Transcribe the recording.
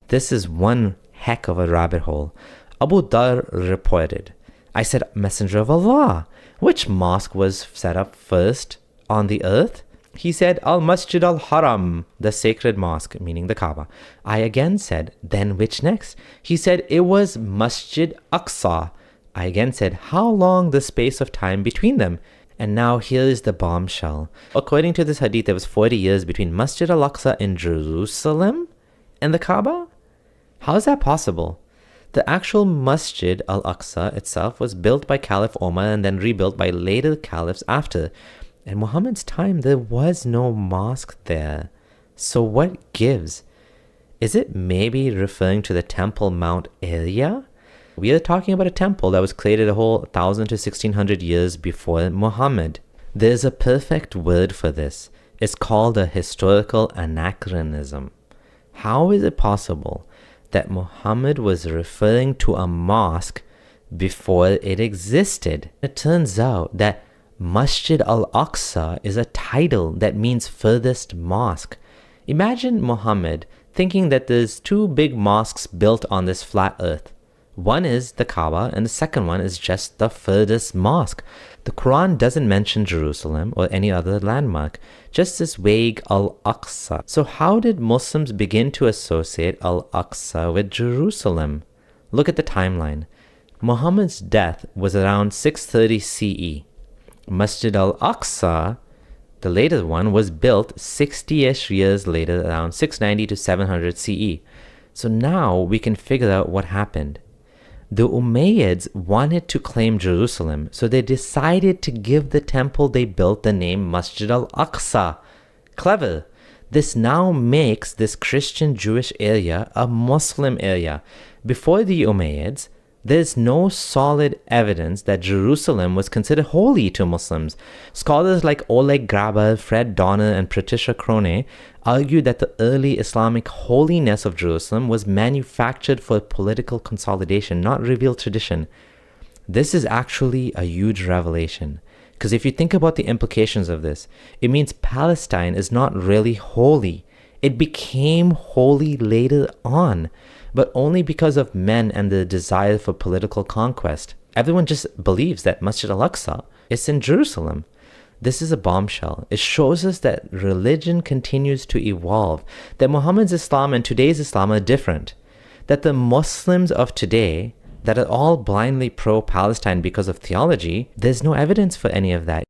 This is one heck of a rabbit hole. Abu Dar reported, I said, Messenger of Allah, which mosque was set up first on the earth? He said, Al-Masjid al-Haram, the sacred mosque, meaning the Kaaba. I again said, then which next? He said, it was Masjid Aqsa. I again said, how long the space of time between them? And now here is the bombshell. According to this hadith, there was 40 years between Masjid al-Aqsa in Jerusalem and the Kaaba? How is that possible? The actual Masjid al-Aqsa itself was built by Caliph Omar and then rebuilt by later caliphs after. In Muhammad's time, there was no mosque there. So what gives? Is it maybe referring to the Temple Mount area? We are talking about a temple that was created a whole 1,000 to 1,600 years before Muhammad. There's a perfect word for this. It's called a historical anachronism. How is it possible that Muhammad was referring to a mosque before it existed? It turns out that Masjid al-Aqsa is a title that means furthest mosque. Imagine Muhammad thinking that there's two big mosques built on this flat earth. One is the Kaaba and the second one is just the furthest mosque. The Quran doesn't mention Jerusalem or any other landmark, just this vague Al-Aqsa. So how did Muslims begin to associate Al-Aqsa with Jerusalem? Look at the timeline. Muhammad's death was around 630 CE. Masjid al-Aqsa, the later one, was built 60-ish years later, around 690 to 700 CE. So now we can figure out what happened. The Umayyads wanted to claim Jerusalem, so they decided to give the temple they built the name Masjid al-Aqsa. Clever. This now makes this Christian-Jewish area a Muslim area. Before the Umayyads, there's no solid evidence that Jerusalem was considered holy to Muslims. Scholars like Oleg Graber, Fred Donner, and Patricia Crone argue that the early Islamic holiness of Jerusalem was manufactured for political consolidation, not revealed tradition. This is actually a huge revelation, because if you think about the implications of this, it means Palestine is not really holy. It became holy later on, but only because of men and the desire for political conquest. Everyone just believes that Masjid al-Aqsa is in Jerusalem. This is a bombshell. It shows us that religion continues to evolve, that Muhammad's Islam and today's Islam are different, that the Muslims of today that are all blindly pro-Palestine because of theology, there's no evidence for any of that.